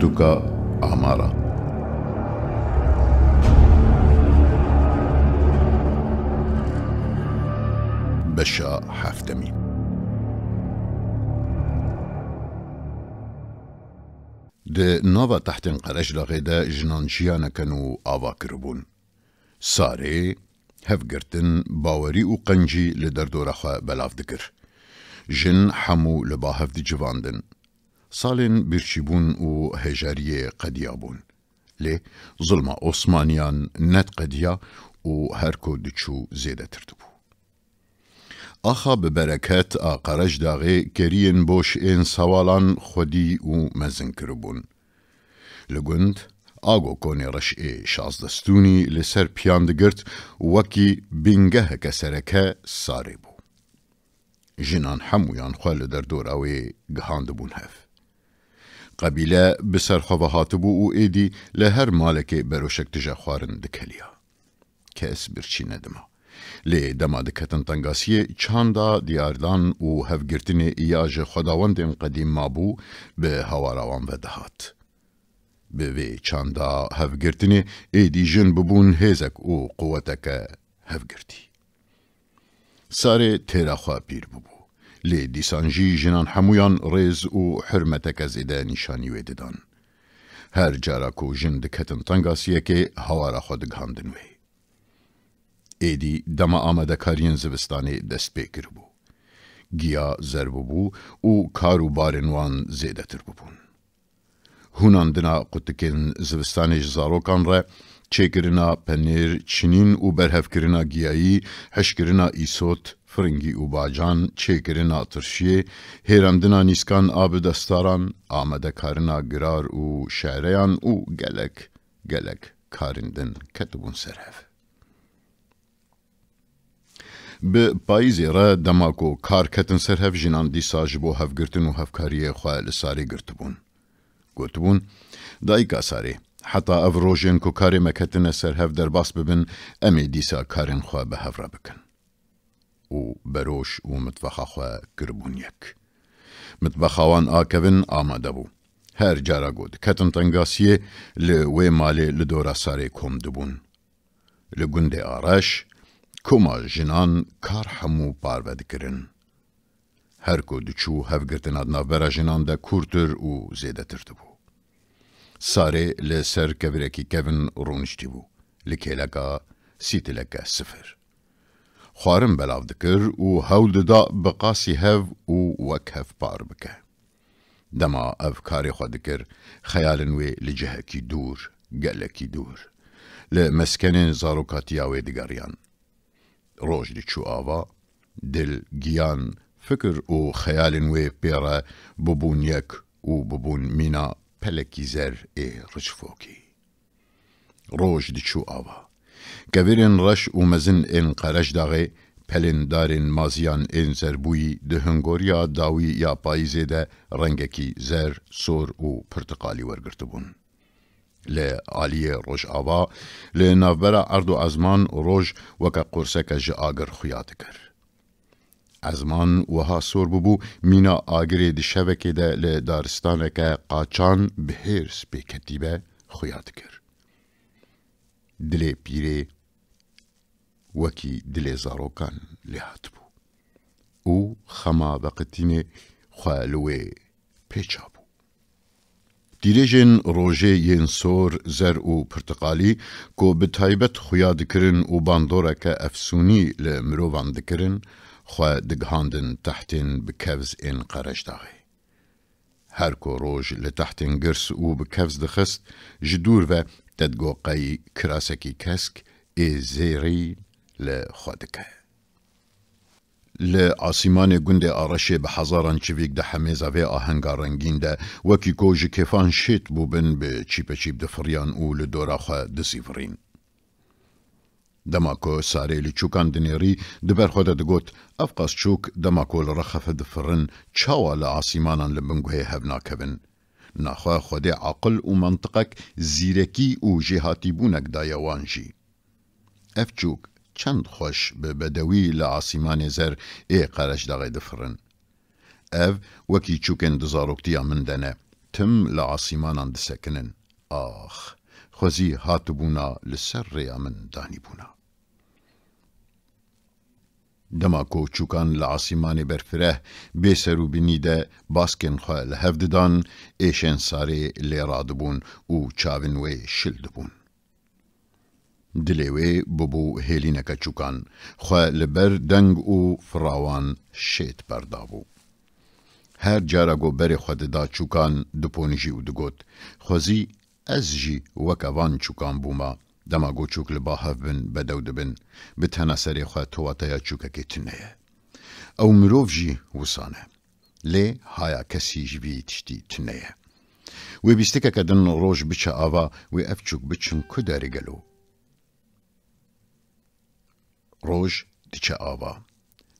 چووکە ئامارە. بەشە هەفتەمی. Di nava tehtên Qereşlaxê de jinan jiyanekin û ava kiribûn. Sarê, hevgirtin, bawerî û qencî li derdora xwe belav dikir. Jin hemû li bahev dicivandin. Salên birçîbûn û hejariyê qediya bûn. Lê zulma Osmaniyan net qediya û her ku diçû zêdetir dibû. Axa bi bereket a Qereşlaxê keriyên boş ên sewalan xwedî û mezin kiribûn. Li gund, ago konê reş ê şazdestûnî li ser piyan digirt wekî bîngeheke sereke Sarê bû. Jinan hemûyan xwe li derdora wê gihandibûn hev. Qebîle bi ser xwe ve hatibû û êdî li her malekê beroşek tije xwarin dikeliya. Kes birçî nedima. Lê dema diketin tengasiyê çanda diyardan û hevgirtinê îya ji xwedawendên qedîm mabû bi hewara wan ve dihat. Bi vê çanda hevgirtinê êdî jin bibûn hêzek û quweteke hevgirtî. Sarê têra xwe pîr bibû. Lê dîsan jî jinan hemûyan rêz û hürmeteke zêde nîşanî wê didan. Her cara ku jin diketin tengasiyekê hewara xwe digihandin wê. Êdî dema amadekariyên zivistanê dest pê kiribû. Giya zer bibû û kar û barên wan zêdetir bibûn. Hûnandina qutikên zivistanê ji zarokan re, çêkirina penêr, çinîn û berhevkirina giyayî, hişkirina îsot, firingî û bacan, çêkirina tirşiyê, hêrandina nîskan a bi destaran, amadekarina girar û şereyan û gelek karên din ketibûn ser hev. Bi payîzê re dema ku kar ketin ser hev jinan dîsa ji bo hevgirtin û hevkariyê xwe li Sarê girtibûn. Gotibûn, dayîka Sarê, heta ev rojên ku karê me ketine ser hev derbas bibin, em ê dîsa karên xwe bi hev re bikin. û beroş û mitbexa xwe kiribûn yek. Mitbexa wan akevin amade bû. Her cara got ketin tengasiyê li wê malê li dora Sarê kom dibûn. Li gundê Areş, koma jinan kar hemû parve dikirin. Her ku diçû hevgirtina navbera jinan de kûrtir û zêdetir dibû. Sarê li ser kevirekî kevin rûniştî bû. Li kêleka sîtileke sifir. Xwarin belav dikir û hewl dida bi qasî hev û wek hev par bike. Dema ev karê xwe dikir, xeyalin wê li cihekî dûr, gelekî dûr. Li meskenên zarokatiya wê digeriyan. Roj diçû ava, dil, giyan, fikir û xeyalên wê pêre bibûn yek û bibûn mîna pelekî zer ê riçfokî. Roj diçû ava. Kevirên reş û mezin ên Qereşlaxê, pelên darên maziyan ên zerbûyî di hingoriya dawî ya payîzê de rengekî zer, sor û pirtiqalî wergirtibûn. Li aliyê Rojava, li navbera erd û ezman roj weke qurseke ji agir xuya dikir. Ezman wiha sor bibû mîna agirê di şevekê de li daristaneke qaçan bi hêrs pê ketîbe xuya dikir. Dilê pîrê wekî dilê zarokan lê hatibû û xema veqetînê xwe li wê pêça bû. Dîrêjên rojê yên sor, zer û pirtiqalî ku bi taybet xuya dikirin û bandoreke efsûnî li mirovan dikirin, xwe digihandin tehtên bi kevz ên Qereşlaxê. Her ku roj li tehtên girs û bi kevz dixist, ji dûr ve tedgoqeyî kirasekî kesk ê zêrî li xwe dike. Li asîmanê gundê Areşê bi hezaran çivîk di hemêza vê ahenga rengîn de wekî ku ji kêfan şêt bûbin bi çîpeçîp difiriyan û li dora xwe disîvirîn. Dema ku Sarê li çûkan dinêrî diber xwe de digot, ev qasçûk dema ku li rexefe difirin çawa li asîmanan li bin guhê hev nakevin. Naxwe xwedê aqil û mantiqek zîrekî û jêhatîbûnek daye wan jî. Ev çûk çend xweş bi bedewî li asîmanê zer ê Qereşlaxê difirin. Ev wekî çûkên di zaroktiya min de ne, تم لعاصیمانان دسکنن آخ خوزی هاتبونا لسر ریا من دانی بونا دما کوچوکان لعاصیمان برفره بیسرو بینیده باسکن خواه لهفددان ایشن ساره لیرادبون و چاونوی شلدبون دلوی ببو هیلینکا چوکان خواه لبر دنگ و فراوان شیط بردابو هر جارگو بری خود دا چوکان دپونجی و دگوت خوزی از جی وکوان چوکان بوما دما گو چوک لباهف بن بدو دبن بتنا سری خواه تواتایا چوکا که تنه او مروف جی وسانه لی هایا کسی جوی تشتی تنه وی بیستکا کدن روش بچه آوا وی اف چوک بچن کداری گلو روش دیچه آوا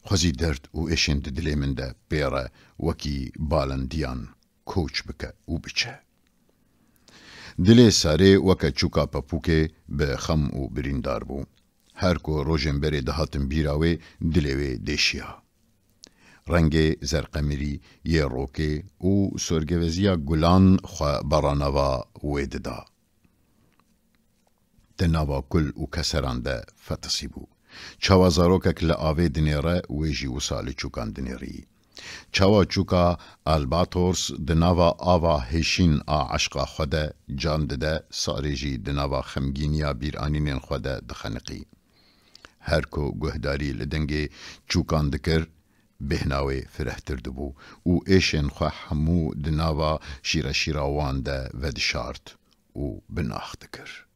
خوزی درد و ایشن دلی من ده بیره وکی بالندیان کوچ بکه و بچه دلی ساره وکه چوکا پپوکه به خم و بریندار بو هر کو روژن بری دهاتن بیراوی دلیوی دیشیا رنگ زرقمری یه روکه و سرگوزیا گلان خواه برانوا ویددا تناوا کل و کسران ده فتسی بو چاوا زاروکک لآوه دنیره ویجی وسالی چوکان دنیری چاوا چوکا الباتورس دناوا آوا هشین عشقا خوده جان ده ساریجی دناوا خمگینیا بیرانینین خوده دخنقی هر کو گهداری لدنگی چوکان دکر بهناوی فرهتر دبو و ایشن خواه همو دناوا شیراوان ده ودشارت و بناخ دکر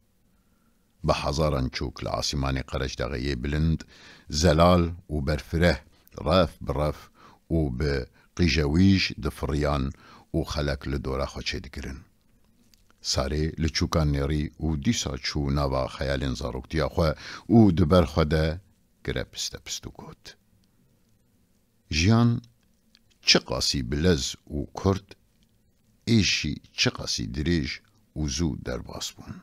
بحزاران چوک لعاصمان قرش دغیه بلند زلال و برفره رف برف و بقیجویش دفریان و خلق لدورا خوچه دکرن ساره لچوکان نیری و دیسا چو نوا خیال زاروکتیا خواه و دبر خواه گره پستو گود جیان چه قاسی بلز و کرد ایشی چه قاسی دریج و زو در باس بون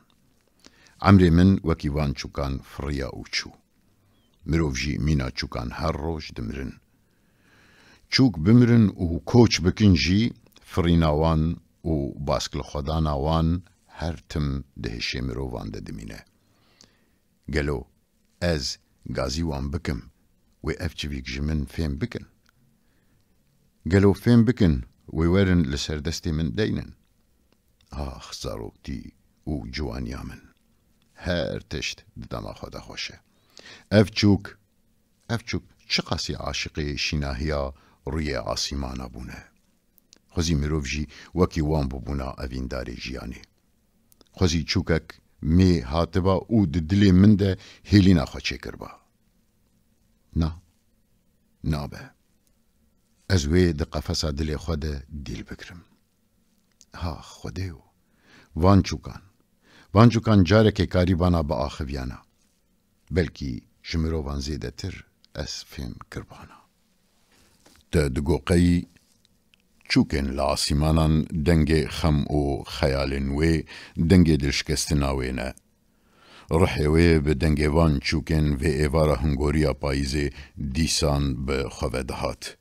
عمری من وکیوان چوکان فریا او چو مروف جی مینا چوکان هر روش دمرن چوک بمرن و کوچ بکن جی فریناوان و باسکل خداناوان هر تم دهشه مروفان ده دمینه گلو از گازیوان بکم و افچویک جمن فهم بکن گلو فهم بکن و ورن لسردستی من دینن آخ زاروکتی و جوانیا من هر تشت دما خدا خوشه اف چوک چه قاسی عاشقی شیناهیا روی عاصیمانا بونه خوزی مروف جی وکی وان ببونا اوین داری جیانی خوزی چوکک می هاتبا او دلی من ده هیلینا خوچه کربا نا به از وی ده قفصا دلی خود دیل بکرم ها خودیو وان چوکان جاره که کاریبانا با آخویانا بلکی جمروان زیده تر از فهم کربانا ده دگوقی چوکن لعاصیمانان دنگ خم و خیالن وی دنگ دلشکستناوی نه رحوی به دنگ وان چوکن و ایوارا هنگوریا پاییزه دیسان به خواه دهات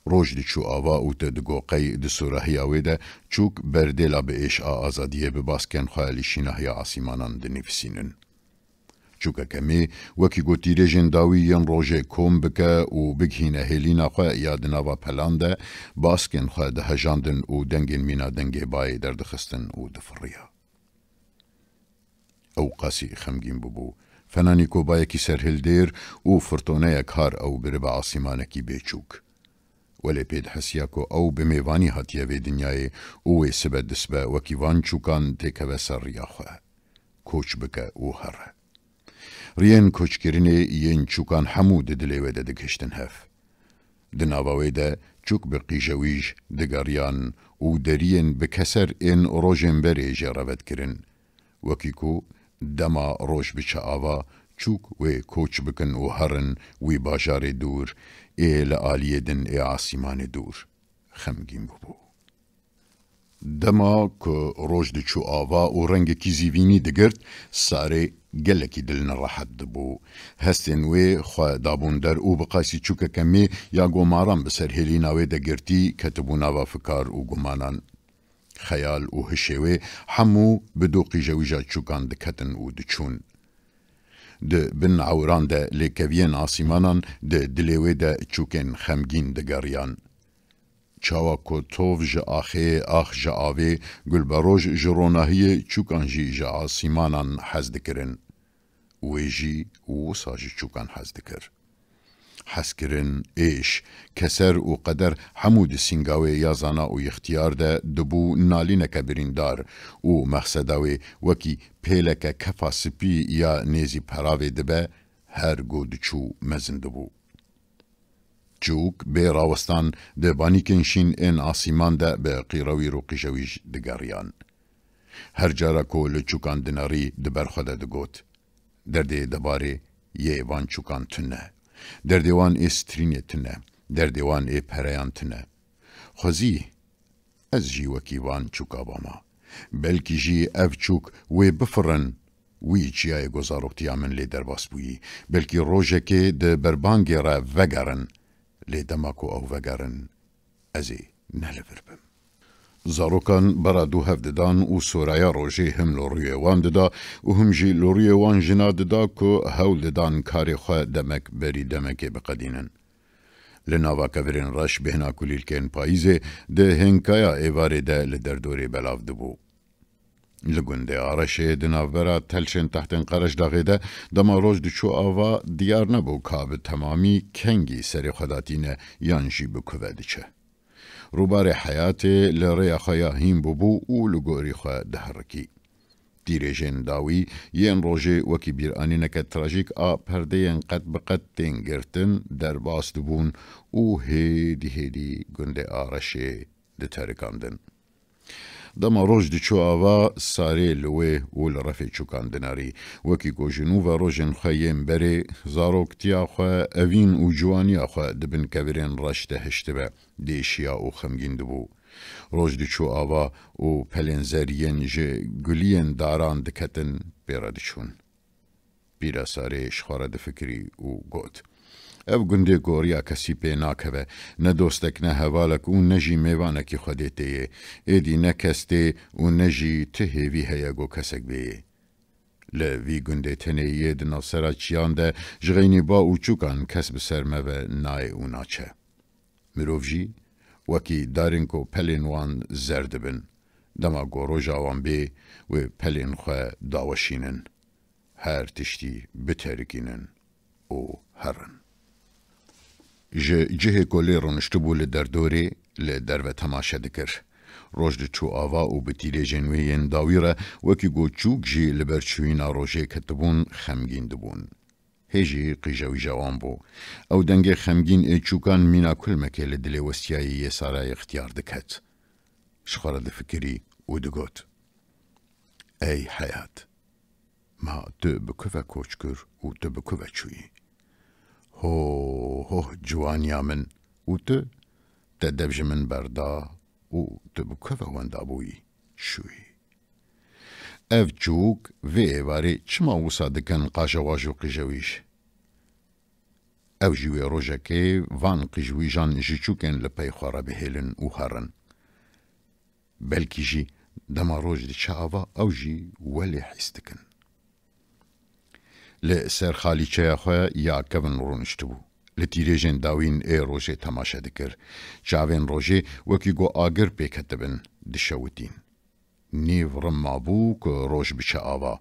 روش دی چو آوا او تا دگوقی دی سورهیاوی ده چوک بردیلا به ایش آزادیه به باسکن خواهلی شیناهی عاصیمانان ده نفسینن. چوکا کمی وکی گوتی رژن داوی ین روژه کوم بکه و بگهینه هلینا خواه یادناوا پلان ده باسکن خواه ده هجاندن و دنگین مینا دنگی بای در دخستن و دفریا. او قاسی خمگین ببو فنانی کو بایکی سرهل دیر و فرطونه یک هار او بره با عاصیمانکی بیچوک. ولی پید حسیاکو او بمیوانی هاتیه وی دنیای اوی سبه دسبه وکیوان چوکان تکوه سر ریا خواه. کوچ بکه او هره. ریان کوچ کرنه ین چوکان همو دلیوه ده دکشتن هف. دناواوی ده چوک بقیجویش دگاریان و درین بکسر این روژن بری جراوت کرن. وکیکو دما روش بچه آوا چوک و کوچ بکن و هرن وی باجار دور ای لآلیه دن ای عاصیمان دور خمگین ببو. دما که روش دی چو آوا و رنگ کی زیوینی دگرد ساره گلکی دلنا راحت دبو هستن وی خواه دابون در او بقاسی چوکا کمی یا گوماران بسر هلیناوی دگرتی کتبونا و فکار و گمانان خیال و هشوه همو بدو قیجویجا چوکان دکتن و دچون. ده بن عوران ده لیکوین آسیمانان ده دلیوه ده چوکن خمگین دگریان. چاوا کو توف جا آخه آخ جا آوه گل بروج جروناهی چوکان جی جا آسیمانان حز دکرن. ویجی و ساجی چوکان حز دکر. حز کرن ایش کسر و قدر حمود سنگاوی یازانا و اختیار ده دبو نالینک بریندار و مقصداوی وکی پیلک کفا سپی یا نیزی پراوی دبه هر گود چو مزندبو. چوک به راوستان ده بانیکنشین این آسیمان ده به قیروی رو قیجویج دگاریان. هر جارا کو لچوکان دناری دبر خوده دگوت. درده دباره یه وان چوکان تنه. درده وان استرینه تنه. درده وان پریان تنه. خوزی از جی وکی وان چوکا باما. بلکی جی اف چوک وی بفرن وی چیای گزاروکتیا من لی درباس بویی. بلکی روژه که ده بربانگی را وگرن لی دماکو او وگرن ازی نلور بم. زاروکان برا دو هفددان و سورایا روژه هم لوریه وان ددا و هم جی لوریه وان جنا ددا که هول ددان کاری خواه دمک بری دمک بقدینن. لناوا کورین رش بهنا کلیل کن پاییزه ده هنکایا ایواره ده لدردوری بلاف دبو. لگنده آرشه دناورا تلشن تحتن قرش داغه ده دما روش دچو آوا دیار نبو کاب تمامی کنگی سری خداتینه یانجی بکوه دچه. روبار حیات لریا خیا هیم ببو و لگوری خواه دهرکی. دیرجن داوی ین روژه وکی بیرانی نکت تراژیک آ پرده ین قد بقد تنگرتن در باست بون و هیدی گنده آرشه ده ترکاندن. دما روش دچو آوا ساره لوه و لرفه چوکان دناری وکی کو جنوب روژن خیم بره زاروکتیا خواه اوین و جوانی خواه دبن کبرین رشته هشتبه دیشیا و خمگین دبو. روش دچو آوا و پلنزرین جه گلین داران دکتن بیرا دچون. بیرا ساره شخواره دفکری و گوت. او گنده گوریا کسی پی ناکوه نه دوستک نه هوالک و نجی میوانکی خودیته ایدی نه کسته و نجی تهیوی هیگو کسک بیه. لوی گنده تنیه دنا سرا چیان ده جغینی با او چوکان کس بسرمه و نای او ناچه. مروف جی وکی دارنکو پلین وان زرد بن. دما گورو جاوان بی و پلین خواه داوشینن. هر تشتی بترکینن او هرن. جه کولی رونشتبو لدردوری لدرو تماشه دکر. روش دچو آوا و بتیره جنوین داویره وکی گو چوک جی لبرچوینا روژه کتبون خمگین دبون. هجی قیجوی جوان بو. او دنگ خمگین ای چوکان مینا کل مکه لدلی وستیایی یه سارای اختیار دکت. شخوره دفکری و دگوت. ای حیات. ما تو بکوه کوچ کر و تو بکوه چویی. هو جوانیا من و تو تدبج من بردا و تو بکوه وندابوی شوی. اف چوک وی واری چما وسا دکن قاجواجو قیجویش. او جوی روژه که وان قیجویجان جی چوکن لپی خواره بهیلن و هرن. بلکی جی دما روژ دی چاوا او جی ولی حیستکن. لسر خالیچه خواه یا کون رونشت بو. لتیریجن داوین ای روژه تماشه دکر. چاوین روژه وکی گو آگر پیکتبن دشوتین. نیو رما بو که روژ بچه آوا.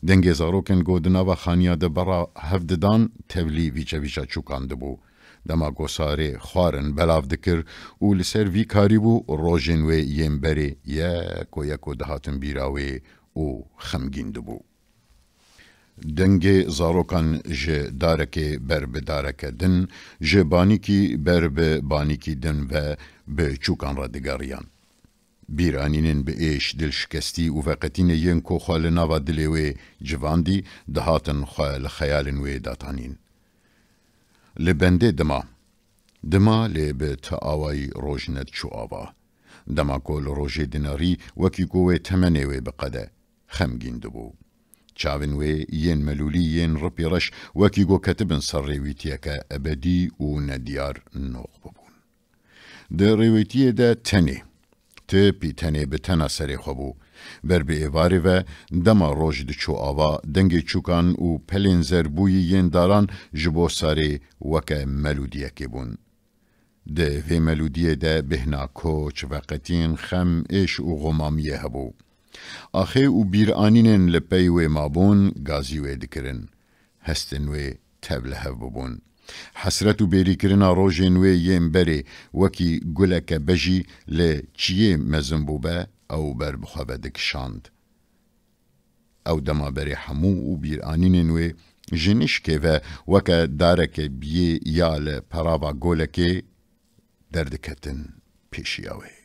دنگ زاروکن گو دناوا خانیا ده برا هفددان تولی ویچه چوکانده بو. دما گو ساره خوارن بلاف دکر و لسر وی کاری بو روژن وی یم بری یکو دهاتن بیراوی و خمگین ده بو. دنگ زاروکان جه دارکه بر به دارکه دن جه بانیکی بر به بانیکی دن و به چوکان را دگاریان. بیرانینن به ایش دل شکستی و وقتین ین کو خوال ناوا دلیوی جواندی دهاتن خوال خیالن وی داتانین. لبنده دما لبه تا آوای روژنت چو آوا. دما کول روژه دیناری وکی کوه تمنه وی بقده خمگین دبو. چاوین وی ین ملولی ین رپی رش وکی گو کتبن سر ریویتیه که ابدی و ندیار نوغ ببون. ده ریویتیه ده ته پیتنه به تنه سری خوبو بر به ایواری و دما روش دچو آوا دنگ چوکان و پلین زربوی ین داران جبو ساری وکه ملودیه که بون. ده وی ملودیه ده بهنا کوچ و قتین خم ایش و غمامیه هبو. آخه و بیرانینن لپی و مابون گازی و دکرن. هستن و تبله هبون. حسرت و بیری کرنا روژن و یم بری وکی گلک بجی لچیه مزنبوبه او بر بخوابه دکشاند. او دما بری همو و بیرانینن و جنشکه و وکا دارک بیه یا لپراوا گلکه دردکتن پیشیاوه.